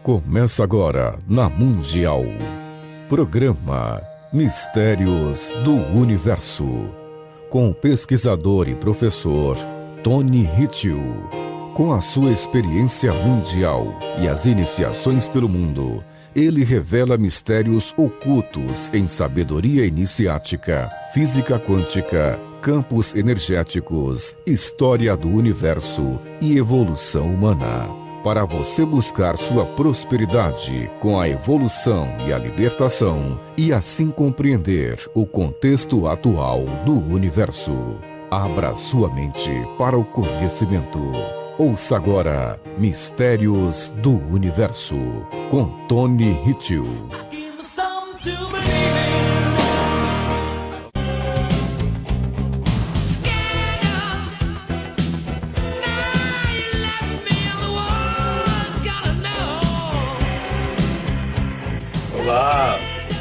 Começa agora na Mundial. Programa Mistérios do Universo. Com o pesquisador e professor Tony Hitchell. Com a sua experiência mundial e as iniciações pelo mundo, ele revela mistérios ocultos em sabedoria iniciática, física quântica, campos energéticos, história do universo e evolução humana. Para você buscar sua prosperidade com a evolução e a libertação e assim compreender o contexto atual do universo. Abra sua mente para o conhecimento. Ouça agora Mistérios do Universo com Tony Hitchell.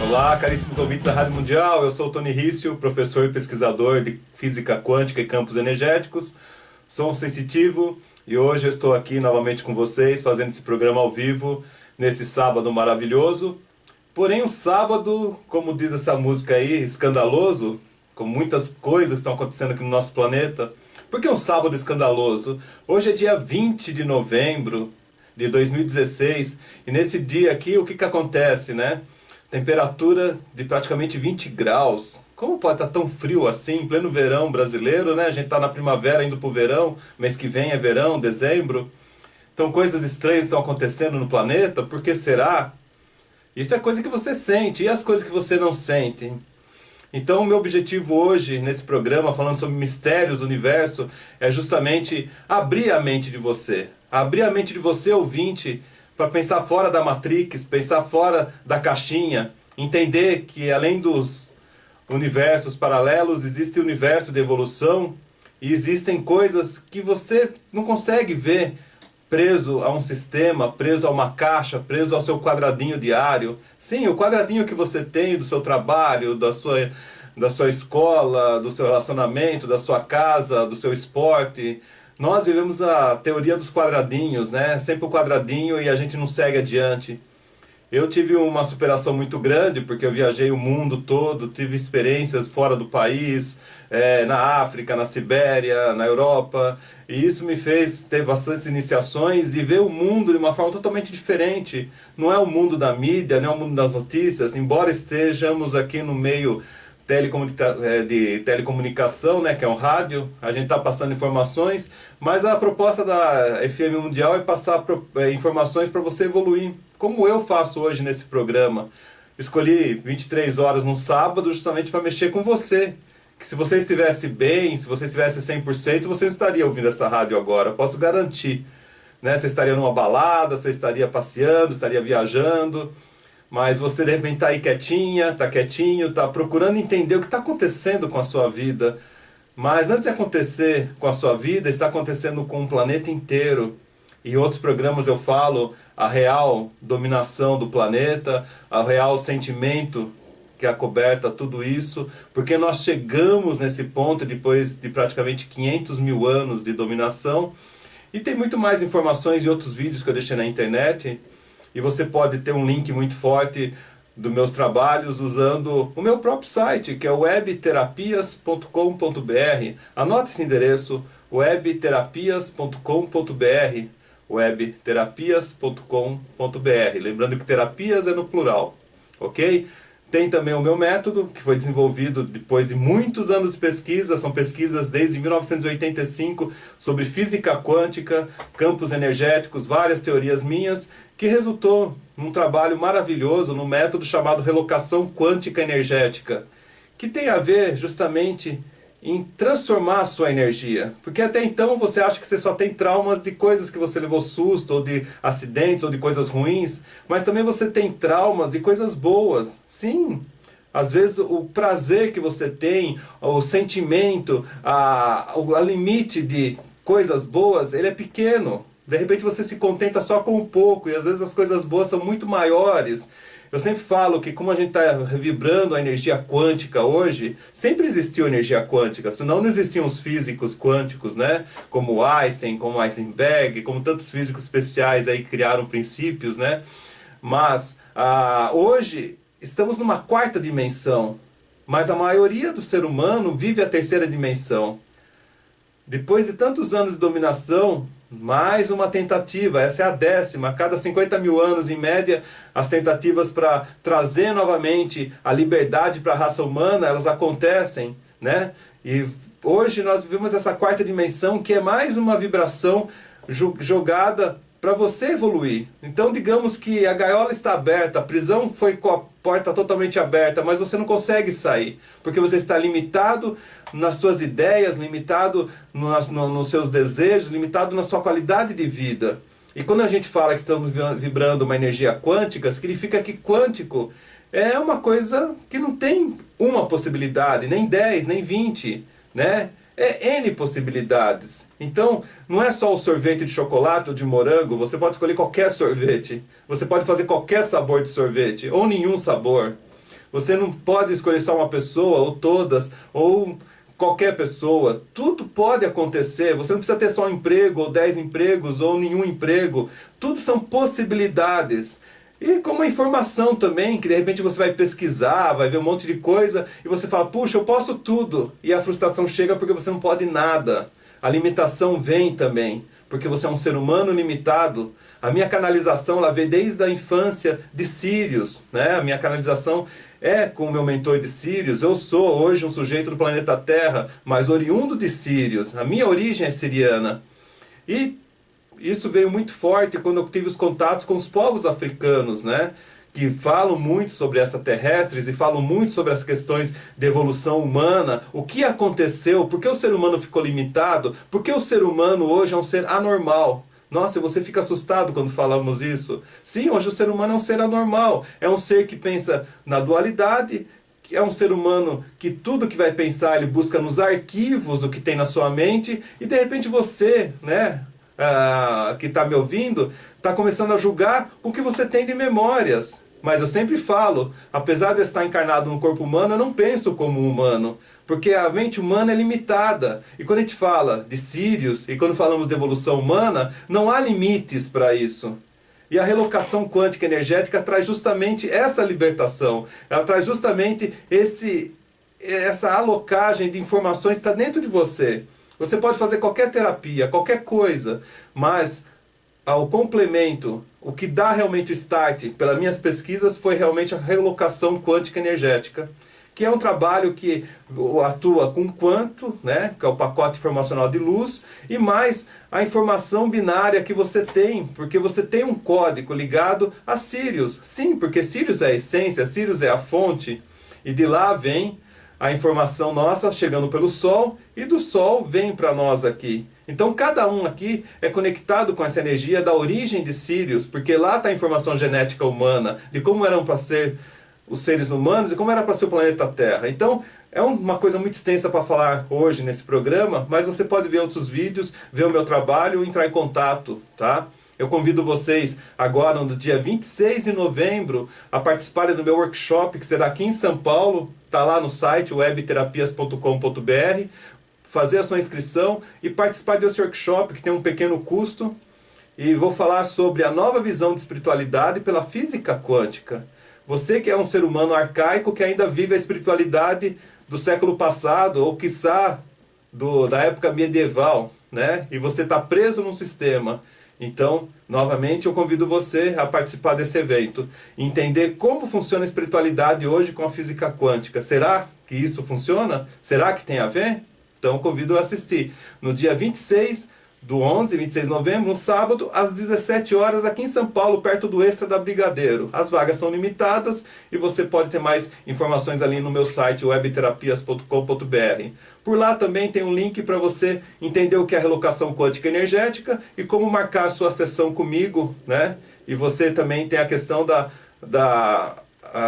Olá, caríssimos ouvintes da Rádio Mundial, eu sou o Tony Hitchell, professor e pesquisador de Física Quântica e Campos Energéticos, sou um sensitivo e hoje eu estou aqui novamente com vocês fazendo esse programa ao vivo nesse sábado maravilhoso. Porém um sábado, como diz essa música aí, escandaloso, com muitas coisas estão acontecendo aqui no nosso planeta. Por que um sábado escandaloso? Hoje é dia 20 de novembro de 2016 e nesse dia aqui o que acontece, né? Temperatura de praticamente 20 graus. Como pode estar tão frio assim, em pleno verão brasileiro, né? A gente está na primavera, indo para o verão, mês que vem é verão, dezembro. Então coisas estranhas estão acontecendo no planeta, por que será? Isso é coisa que você sente, e as coisas que você não sente? Então o meu objetivo hoje, nesse programa, falando sobre mistérios do universo, é justamente abrir a mente de você. Abrir a mente de você, ouvinte, para pensar fora da Matrix, pensar fora da caixinha, entender que além dos universos paralelos, existe o universo de evolução e existem coisas que você não consegue ver preso a um sistema, preso a uma caixa, preso ao seu quadradinho diário. Sim, o quadradinho que você tem do seu trabalho, da sua escola, do seu relacionamento, da sua casa, do seu esporte. Nós vivemos a teoria dos quadradinhos, né? Sempre o quadradinho e a gente não segue adiante. Eu tive uma superação muito grande porque eu viajei o mundo todo, tive experiências fora do país, na África, na Sibéria, na Europa. E isso me fez ter bastantes iniciações e ver o mundo de uma forma totalmente diferente. Não é o mundo da mídia, não é o mundo das notícias, embora estejamos aqui no meio de telecomunicação, né, que é um rádio, a gente está passando informações, mas a proposta da FM Mundial é passar informações para você evoluir, como eu faço hoje nesse programa. Escolhi 23 horas no sábado justamente para mexer com você, que se você estivesse bem, se você estivesse 100%, você não estaria ouvindo essa rádio agora, posso garantir, né? Você estaria numa balada, você estaria passeando, estaria viajando. Mas você de repente está aí quietinha, está quietinho, está procurando entender o que está acontecendo com a sua vida. Mas antes de acontecer com a sua vida, está acontecendo com o planeta inteiro. Em outros programas eu falo a real dominação do planeta, a real sentimento que acoberta tudo isso, porque nós chegamos nesse ponto depois de praticamente 500 mil anos de dominação. E tem muito mais informações e outros vídeos que eu deixei na internet. E você pode ter um link muito forte dos meus trabalhos usando o meu próprio site, que é webterapias.com.br. Anote esse endereço, webterapias.com.br, webterapias.com.br. Lembrando que terapias é no plural, ok? Tem também o meu método, que foi desenvolvido depois de muitos anos de pesquisa, são pesquisas desde 1985 sobre física quântica, campos energéticos, várias teorias minhas, que resultou num trabalho maravilhoso, num método chamado relocação quântica energética, que tem a ver justamente em transformar a sua energia. Porque até então você acha que você só tem traumas de coisas que você levou susto, ou de acidentes, ou de coisas ruins, mas também você tem traumas de coisas boas. Sim, às vezes o prazer que você tem, o sentimento, a limite de coisas boas, ele é pequeno. De repente você se contenta só com um pouco, e às vezes as coisas boas são muito maiores. Eu sempre falo que como a gente está vibrando a energia quântica hoje, sempre existiu energia quântica, senão não existiam os físicos quânticos, né? Como Einstein, como Heisenberg, como tantos físicos especiais aí que criaram princípios, né? Mas hoje estamos numa quarta dimensão, mas a maioria do ser humano vive a terceira dimensão. Depois de tantos anos de dominação, mais uma tentativa, essa é a 10ª. A cada 50 mil anos, em média, as tentativas para trazer novamente a liberdade para a raça humana, elas acontecem, né? E hoje nós vivemos essa quarta dimensão, que é mais uma vibração jogada para você evoluir. Então, digamos que a gaiola está aberta, a prisão foi com a porta totalmente aberta, mas você não consegue sair, porque você está limitado nas suas ideias, limitado nos seus desejos, limitado na sua qualidade de vida. E quando a gente fala que estamos vibrando uma energia quântica, significa que quântico é uma coisa que não tem uma possibilidade, nem 10, nem 20, né? É N possibilidades. Então, não é só o sorvete de chocolate ou de morango, você pode escolher qualquer sorvete. Você pode fazer qualquer sabor de sorvete, ou nenhum sabor. Você não pode escolher só uma pessoa, ou todas, ou qualquer pessoa. Tudo pode acontecer. Você não precisa ter só um emprego, ou 10 empregos, ou nenhum emprego. Tudo são possibilidades. E como a informação também, que de repente você vai pesquisar, vai ver um monte de coisa, e você fala, puxa, eu posso tudo. E a frustração chega porque você não pode nada. A limitação vem também, porque você é um ser humano limitado. A minha canalização, ela veio desde a infância de Sírios, né? A minha canalização é com o meu mentor de Sírios. Eu sou hoje um sujeito do planeta Terra, mas oriundo de Sírios. A minha origem é siriana. E isso veio muito forte quando eu tive os contatos com os povos africanos, né? Que falam muito sobre extraterrestres e falam muito sobre as questões de evolução humana. O que aconteceu? Por que o ser humano ficou limitado? Por que o ser humano hoje é um ser anormal? Nossa, você fica assustado quando falamos isso. Sim, hoje o ser humano é um ser anormal. É um ser que pensa na dualidade, que é um ser humano que tudo que vai pensar ele busca nos arquivos do que tem na sua mente, e de repente você, né, que está me ouvindo, está começando a julgar com o que você tem de memórias. Mas eu sempre falo, apesar de eu estar encarnado no corpo humano, eu não penso como um humano, porque a mente humana é limitada. E quando a gente fala de Sírios, e quando falamos de evolução humana, não há limites para isso. E a relocação quântica energética traz justamente essa libertação. Ela traz justamente essa alocagem de informações que está dentro de você. Você pode fazer qualquer terapia, qualquer coisa, mas ao complemento, o que dá realmente o start, pelas minhas pesquisas, foi realmente a relocação quântica energética, que é um trabalho que atua com quanto, né, que é o pacote informacional de luz, e mais a informação binária que você tem, porque você tem um código ligado a Sírios. Sim, porque Sírios é a essência, Sírios é a fonte, e de lá vem a informação nossa chegando pelo Sol, e do Sol vem para nós aqui. Então cada um aqui é conectado com essa energia da origem de Sírios, porque lá está a informação genética humana, de como eram para ser os seres humanos e como era para ser o planeta Terra. Então é uma coisa muito extensa para falar hoje nesse programa, mas você pode ver outros vídeos, ver o meu trabalho e entrar em contato, tá? Eu convido vocês agora, no dia 26 de novembro, a participarem do meu workshop, que será aqui em São Paulo. Está lá no site webterapias.com.br. Fazer a sua inscrição e participar desse workshop, que tem um pequeno custo. E vou falar sobre a nova visão de espiritualidade pela física quântica. Você que é um ser humano arcaico, que ainda vive a espiritualidade do século passado, ou quiçá da época medieval, né? E você está preso num sistema. Então, novamente, eu convido você a participar desse evento. Entender como funciona a espiritualidade hoje com a física quântica. Será que isso funciona? Será que tem a ver? Então, convido a assistir. No dia 26 de novembro, um sábado, às 17 horas, aqui em São Paulo, perto do Extra da Brigadeiro. As vagas são limitadas e você pode ter mais informações ali no meu site webterapias.com.br. Por lá também tem um link para você entender o que é a relocação quântica energética e como marcar a sua sessão comigo, né? E você também tem a questão da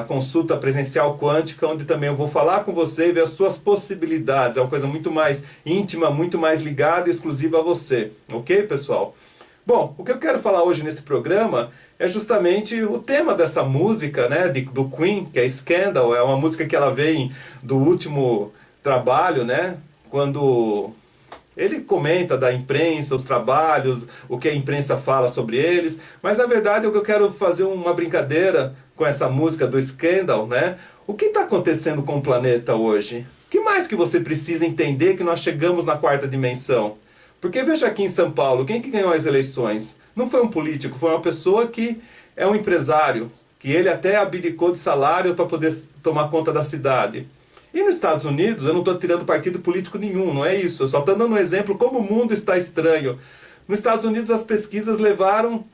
consulta presencial quântica, onde também eu vou falar com você e ver as suas possibilidades. É uma coisa muito mais íntima, muito mais ligada e exclusiva a você. Ok, pessoal? Bom, o que eu quero falar hoje nesse programa é justamente o tema dessa música, né, do Queen, que é Scandal. É uma música que ela vem do último trabalho, né, quando ele comenta da imprensa, os trabalhos, o que a imprensa fala sobre eles. Mas na verdade eu quero fazer uma brincadeira com essa música do Scandal, né? O que está acontecendo com o planeta hoje? O que mais que você precisa entender que nós chegamos na quarta dimensão? Porque veja aqui em São Paulo, quem que ganhou as eleições? Não foi um político, foi uma pessoa que é um empresário, que ele até abdicou de salário para poder tomar conta da cidade. E nos Estados Unidos, eu não estou tirando partido político nenhum, não é isso. Eu só estou dando um exemplo como o mundo está estranho. Nos Estados Unidos as pesquisas levaram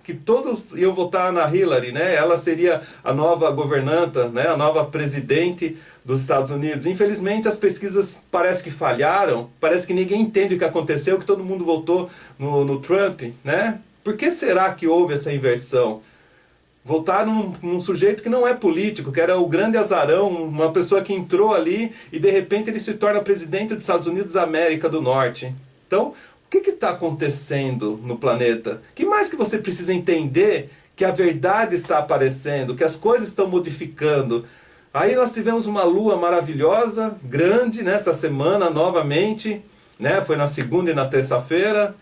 que todos iam votar na Hillary, né? Ela seria a nova governanta, né? A nova presidente dos Estados Unidos. Infelizmente as pesquisas parece que falharam, parece que ninguém entende o que aconteceu, que todo mundo votou no Trump, né? Por que será que houve essa inversão? Votaram num sujeito que não é político, que era o grande azarão, uma pessoa que entrou ali e de repente ele se torna presidente dos Estados Unidos da América do Norte. Então, o que está acontecendo no planeta? O que mais que você precisa entender que a verdade está aparecendo, que as coisas estão modificando? Aí nós tivemos uma lua maravilhosa, grande, nessa semana novamente, né? Foi na segunda e na terça-feira.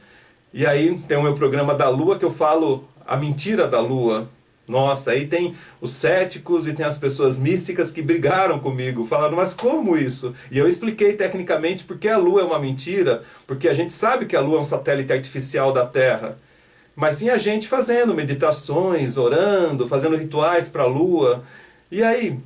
E aí tem o meu programa da lua que eu falo a mentira da lua. Nossa, aí tem os céticos e tem as pessoas místicas que brigaram comigo, falando, mas como isso? E eu expliquei tecnicamente porque a Lua é uma mentira, porque a gente sabe que a Lua é um satélite artificial da Terra. Mas tinha gente fazendo meditações, orando, fazendo rituais para a Lua. E aí,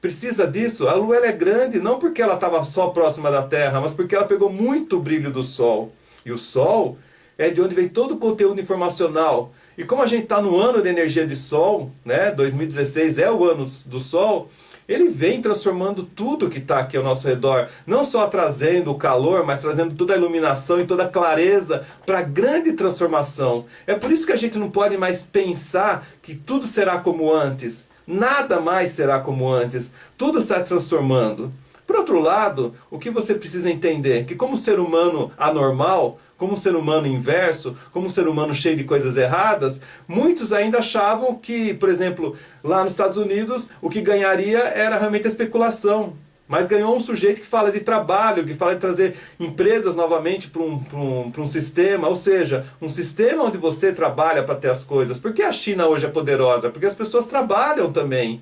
precisa disso? A Lua ela é grande não porque ela estava só próxima da Terra, mas porque ela pegou muito brilho do Sol. E o Sol é de onde vem todo o conteúdo informacional. E como a gente está no ano de energia de Sol, né, 2016 é o ano do Sol, ele vem transformando tudo que está aqui ao nosso redor. Não só trazendo o calor, mas trazendo toda a iluminação e toda a clareza para a grande transformação. É por isso que a gente não pode mais pensar que tudo será como antes. Nada mais será como antes. Tudo está transformando. Por outro lado, o que você precisa entender? Que como ser humano anormal, como ser humano inverso, como ser humano cheio de coisas erradas, muitos ainda achavam que, por exemplo, lá nos Estados Unidos, o que ganharia era realmente a especulação. Mas ganhou um sujeito que fala de trabalho, que fala de trazer empresas novamente para um sistema, ou seja, um sistema onde você trabalha para ter as coisas. Por que a China hoje é poderosa? Porque as pessoas trabalham também.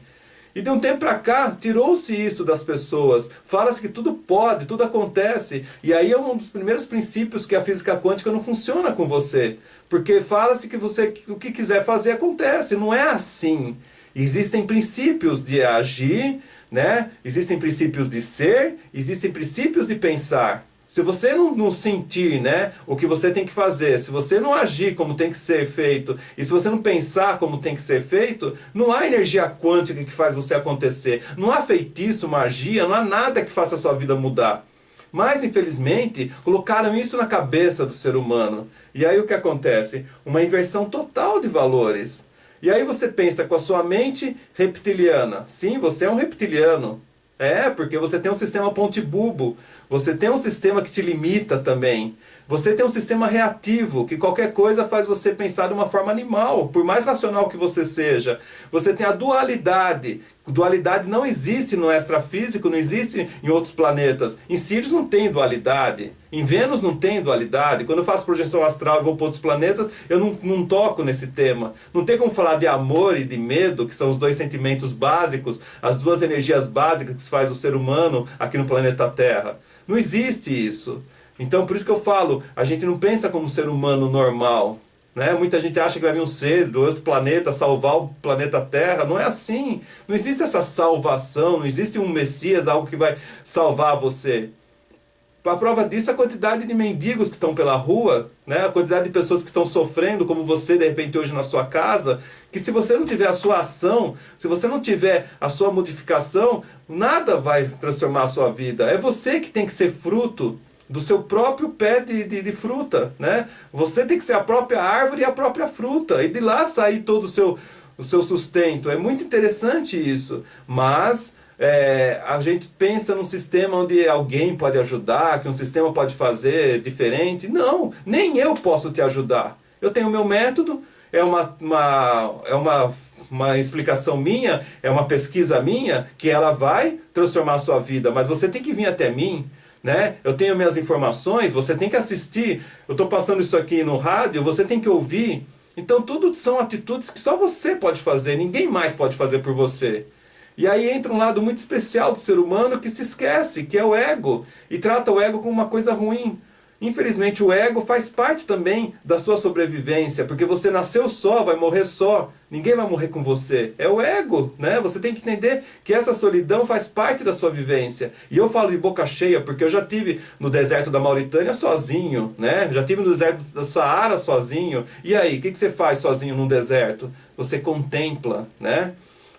E de um tempo para cá, tirou-se isso das pessoas. Fala-se que tudo pode, tudo acontece. E aí é um dos primeiros princípios que a física quântica não funciona com você. Porque fala-se que você o que quiser fazer acontece. Não é assim. Existem princípios de agir, né? Existem princípios de ser, existem princípios de pensar. Se você não sentir, né, o que você tem que fazer, se você não agir como tem que ser feito, e se você não pensar como tem que ser feito, não há energia quântica que faz você acontecer. Não há feitiço, magia, não há nada que faça a sua vida mudar. Mas, infelizmente, colocaram isso na cabeça do ser humano. E aí o que acontece? Uma inversão total de valores. E aí você pensa com a sua mente reptiliana. Sim, você é um reptiliano. É, porque você tem um sistema ponte-bulbo. Você tem um sistema que te limita também. Você tem um sistema reativo, que qualquer coisa faz você pensar de uma forma animal, por mais racional que você seja. Você tem a dualidade. Dualidade não existe no extrafísico, não existe em outros planetas. Em Sirius não tem dualidade. Em Vênus não tem dualidade. Quando eu faço projeção astral e vou para outros planetas, eu não toco nesse tema. Não tem como falar de amor e de medo, que são os dois sentimentos básicos, as duas energias básicas que faz o ser humano aqui no planeta Terra. Não existe isso. Então, por isso que eu falo, a gente não pensa como um ser humano normal. Né? Muita gente acha que vai vir um ser do outro planeta salvar o planeta Terra. Não é assim. Não existe essa salvação, não existe um Messias, algo que vai salvar você. A prova disso é a quantidade de mendigos que estão pela rua, né? A quantidade de pessoas que estão sofrendo, como você, de repente, hoje na sua casa, que se você não tiver a sua ação, se você não tiver a sua modificação, nada vai transformar a sua vida. É você que tem que ser fruto do seu próprio pé de fruta, né? Você tem que ser a própria árvore e a própria fruta, e de lá sair todo o seu sustento. É muito interessante isso, mas a gente pensa num sistema onde alguém pode ajudar, que um sistema pode fazer diferente. Não, nem eu posso te ajudar. Eu tenho o meu método, é uma explicação minha, é uma pesquisa minha, que ela vai transformar a sua vida, mas você tem que vir até mim, né? Eu tenho minhas informações, você tem que assistir, eu estou passando isso aqui no rádio, você tem que ouvir. Então tudo são atitudes que só você pode fazer, ninguém mais pode fazer por você. E aí entra um lado muito especial do ser humano que se esquece, que é o ego, e trata o ego como uma coisa ruim. Infelizmente o ego faz parte também da sua sobrevivência, porque você nasceu só, vai morrer só, ninguém vai morrer com você. É o ego, né? Você tem que entender que essa solidão faz parte da sua vivência. E eu falo de boca cheia, porque eu já tive no deserto da Mauritânia sozinho, né? Já tive no deserto da Saara sozinho. E aí, o que você faz sozinho num deserto? Você contempla, né?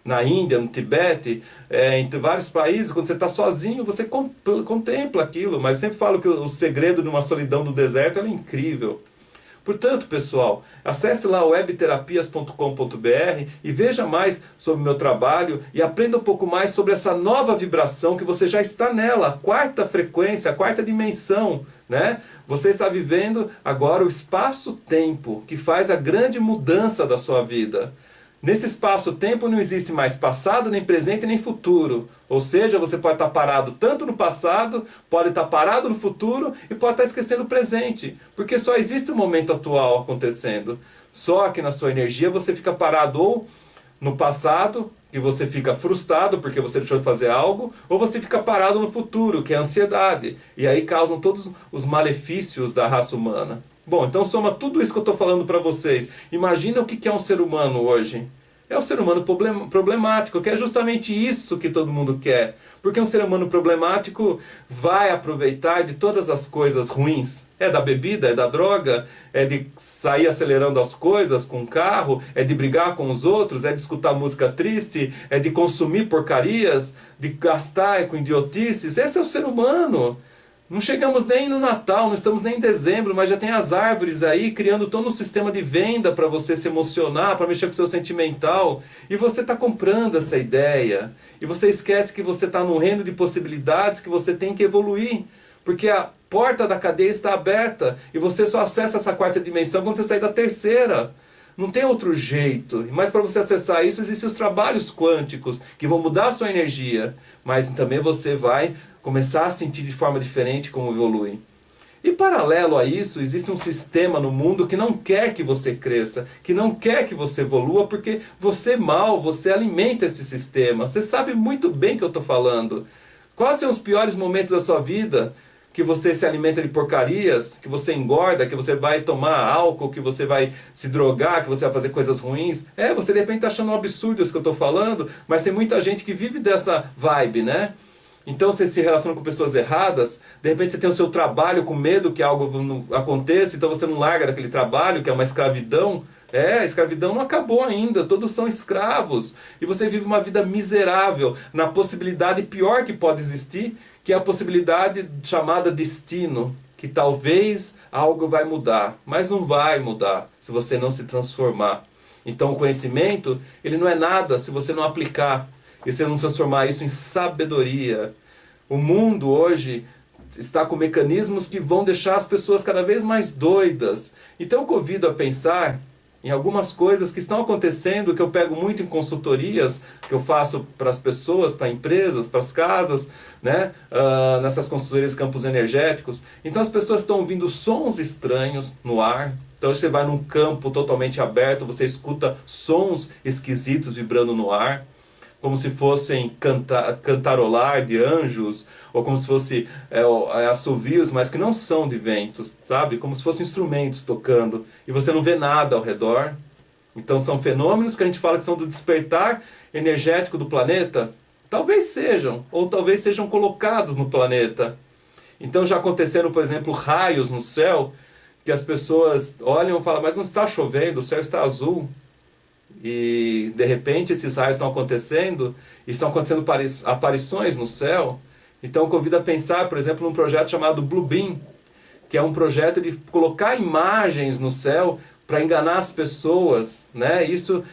Na Índia, no Tibete, em vários países, quando você está sozinho, você contempla aquilo. Mas eu sempre falo que o segredo de uma solidão do deserto é incrível. Portanto, pessoal, acesse lá webterapias.com.br e veja mais sobre o meu trabalho e aprenda um pouco mais sobre essa nova vibração que você já está nela, a quarta frequência, a quarta dimensão, né? Você está vivendo agora o espaço-tempo, que faz a grande mudança da sua vida. Nesse espaço-tempo não existe mais passado, nem presente, nem futuro. Ou seja, você pode estar parado tanto no passado, pode estar parado no futuro e pode estar esquecendo o presente. Porque só existe o momento atual acontecendo. Só que na sua energia você fica parado ou no passado, que você fica frustrado porque você deixou de fazer algo, ou você fica parado no futuro, que é a ansiedade. E aí causam todos os malefícios da raça humana. Bom, então soma tudo isso que eu estou falando para vocês. Imagina o que é um ser humano hoje. É um ser humano problemático, que é justamente isso que todo mundo quer. Porque um ser humano problemático vai aproveitar de todas as coisas ruins. É da bebida, é da droga, é de sair acelerando as coisas com o carro, é de brigar com os outros, é de escutar música triste, é de consumir porcarias, de gastar com idiotices. Esse é o ser humano. Não chegamos nem no Natal, não estamos nem em dezembro, mas já tem as árvores aí criando todo um sistema de venda para você se emocionar, para mexer com o seu sentimental. E você está comprando essa ideia. E você esquece que você está num reino de possibilidades que você tem que evoluir. Porque a porta da cadeia está aberta e você só acessa essa quarta dimensão quando você sair da terceira. Não tem outro jeito. Mas para você acessar isso, existem os trabalhos quânticos que vão mudar a sua energia. Mas também você vai começar a sentir de forma diferente como evolui. E paralelo a isso, existe um sistema no mundo que não quer que você cresça, que não quer que você evolua, porque você mal, você alimenta esse sistema. Você sabe muito bem o que eu estou falando. Quais são os piores momentos da sua vida? Que você se alimenta de porcarias, que você engorda, que você vai tomar álcool, que você vai se drogar, que você vai fazer coisas ruins. Você de repente está achando um absurdo isso que eu estou falando, mas tem muita gente que vive dessa vibe, né? Então você se relaciona com pessoas erradas, de repente você tem o seu trabalho com medo que algo não aconteça, então você não larga daquele trabalho, que é uma escravidão. A escravidão não acabou ainda, todos são escravos. E você vive uma vida miserável, na possibilidade pior que pode existir, que é a possibilidade chamada destino, que talvez algo vai mudar, mas não vai mudar se você não se transformar. Então o conhecimento, ele não é nada se você não aplicar, e se não transformar isso em sabedoria. O mundo hoje está com mecanismos que vão deixar as pessoas cada vez mais doidas. Então eu convido a pensar em algumas coisas que estão acontecendo, que eu pego muito em consultorias, que eu faço para as pessoas, para empresas, para as casas, né? Nessas consultorias de campos energéticos. Então as pessoas estão ouvindo sons estranhos no ar. Então você vai num campo totalmente aberto, você escuta sons esquisitos vibrando no ar, como se fossem cantarolar de anjos, ou como se fosse assovios, mas que não são de ventos, sabe? Como se fossem instrumentos tocando, e você não vê nada ao redor. Então são fenômenos que a gente fala que são do despertar energético do planeta. Talvez sejam, ou talvez sejam colocados no planeta. Então já aconteceram, por exemplo, raios no céu, que as pessoas olham e falam, mas não está chovendo, o céu está azul. E de repente esses raios estão acontecendo aparições no céu. Então eu convido a pensar, por exemplo, num projeto chamado Bluebeam, que é um projeto de colocar imagens no céu para enganar as pessoas, né? Isso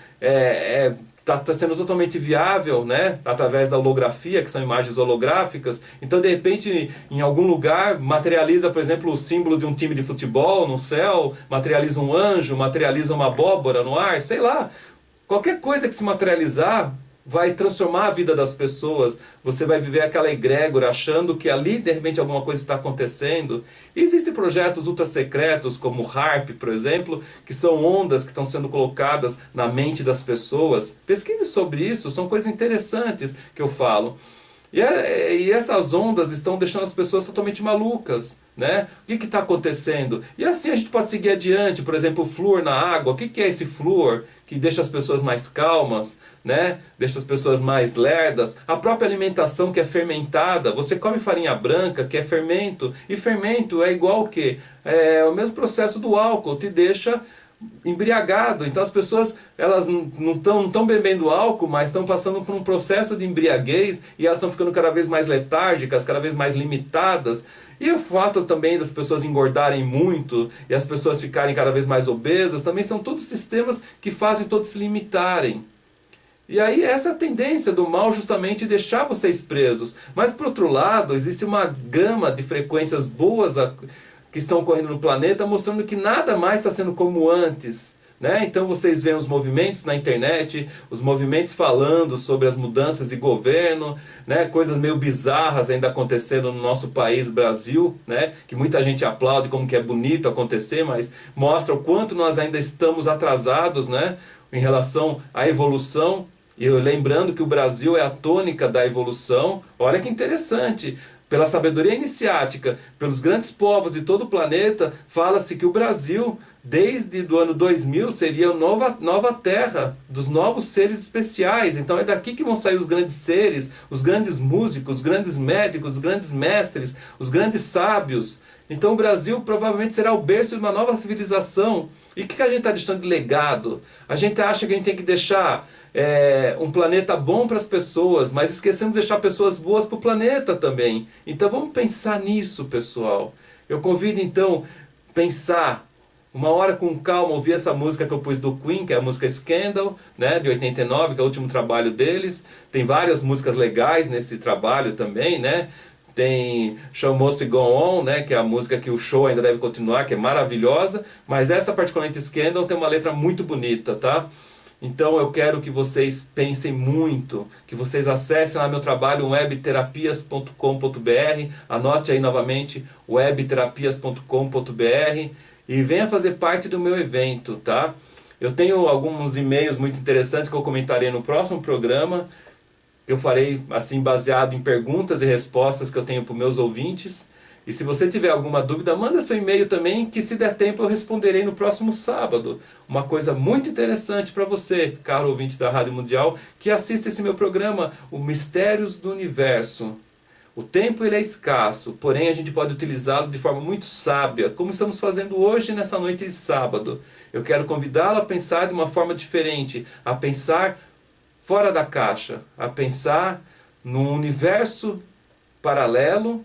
está sendo totalmente viável, né? Através da holografia, que são imagens holográficas. Então, de repente, em algum lugar, materializa, por exemplo, o símbolo de um time de futebol no céu, materializa um anjo, materializa uma abóbora no ar, sei lá. Qualquer coisa que se materializar vai transformar a vida das pessoas. Você vai viver aquela egrégora achando que ali de repente alguma coisa está acontecendo. E existem projetos ultra secretos como o HARP, por exemplo, que são ondas que estão sendo colocadas na mente das pessoas. Pesquise sobre isso, são coisas interessantes que eu falo. E essas ondas estão deixando as pessoas totalmente malucas, né? O que está acontecendo? E assim a gente pode seguir adiante. Por exemplo, o flúor na água. O que é esse flúor que deixa as pessoas mais calmas, né? Deixa as pessoas mais lerdas? A própria alimentação que é fermentada. Você come farinha branca, que é fermento. E fermento é igual ao quê? É o mesmo processo do álcool. Te deixa embriagado. Então as pessoas, elas não estão bebendo álcool, mas estão passando por um processo de embriaguez e elas estão ficando cada vez mais letárgicas, cada vez mais limitadas. E o fato também das pessoas engordarem muito e as pessoas ficarem cada vez mais obesas, também são todos sistemas que fazem todos se limitarem. E aí essa é a tendência do mal, justamente deixar vocês presos. Mas por outro lado, existe uma gama de frequências boas que estão ocorrendo no planeta, mostrando que nada mais está sendo como antes, né? Então vocês veem os movimentos na internet, os movimentos falando sobre as mudanças de governo, né? Coisas meio bizarras ainda acontecendo no nosso país, Brasil, né? Que muita gente aplaude como que é bonito acontecer, mas mostra o quanto nós ainda estamos atrasados, né? Em relação à evolução. E lembrando que o Brasil é a tônica da evolução. Olha que interessante. Pela sabedoria iniciática, pelos grandes povos de todo o planeta, fala-se que o Brasil, desde o ano 2000, seria a nova terra dos novos seres especiais. Então é daqui que vão sair os grandes seres, os grandes músicos, os grandes médicos, os grandes mestres, os grandes sábios. Então o Brasil provavelmente será o berço de uma nova civilização. E o que a gente está deixando de legado? A gente acha que a gente tem que deixar um planeta bom para as pessoas, mas esquecemos de deixar pessoas boas para o planeta também. Então vamos pensar nisso, pessoal. Eu convido então pensar uma hora com calma, ouvir essa música que eu pus do Queen, que é a música Scandal, né, de 89, que é o último trabalho deles. Tem várias músicas legais nesse trabalho também, né? Tem Show Must Go On, né, que é a música que o show ainda deve continuar, que é maravilhosa, mas essa particularmente Scandal tem uma letra muito bonita, tá? Então eu quero que vocês pensem muito, que vocês acessem lá meu trabalho webterapias.com.br, anote aí novamente webterapias.com.br e venha fazer parte do meu evento, tá? Eu tenho alguns e-mails muito interessantes que eu comentarei no próximo programa. Eu farei assim baseado em perguntas e respostas que eu tenho para os meus ouvintes. E se você tiver alguma dúvida, manda seu e-mail também, que se der tempo eu responderei no próximo sábado. Uma coisa muito interessante para você, caro ouvinte da Rádio Mundial, que assiste esse meu programa, o Mistérios do Universo. O tempo ele é escasso, porém a gente pode utilizá-lo de forma muito sábia, como estamos fazendo hoje nessa noite de sábado. Eu quero convidá-lo a pensar de uma forma diferente, a pensar fora da caixa, a pensar num universo paralelo,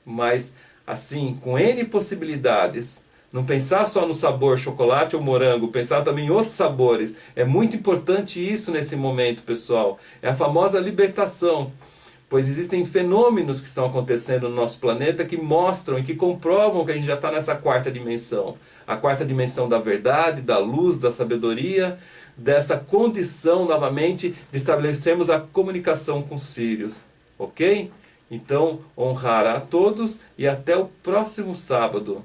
mas assim, com N possibilidades. Não pensar só no sabor chocolate ou morango, pensar também em outros sabores. É muito importante isso nesse momento, pessoal. É a famosa libertação. Pois existem fenômenos que estão acontecendo no nosso planeta que mostram e que comprovam que a gente já está nessa quarta dimensão. A quarta dimensão da verdade, da luz, da sabedoria, dessa condição, novamente, de estabelecermos a comunicação com os Sírios. Ok? Então, honrar a todos e até o próximo sábado.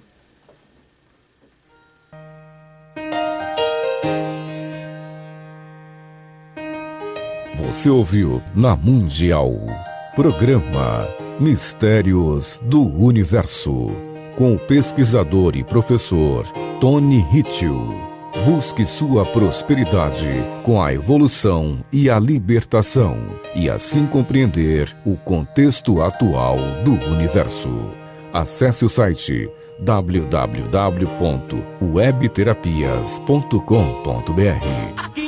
Você ouviu na Mundial, programa Mistérios do Universo, com o pesquisador e professor Tony Hitchell. Busque sua prosperidade com a evolução e a libertação, e assim compreender o contexto atual do universo. Acesse o site www.webterapias.com.br.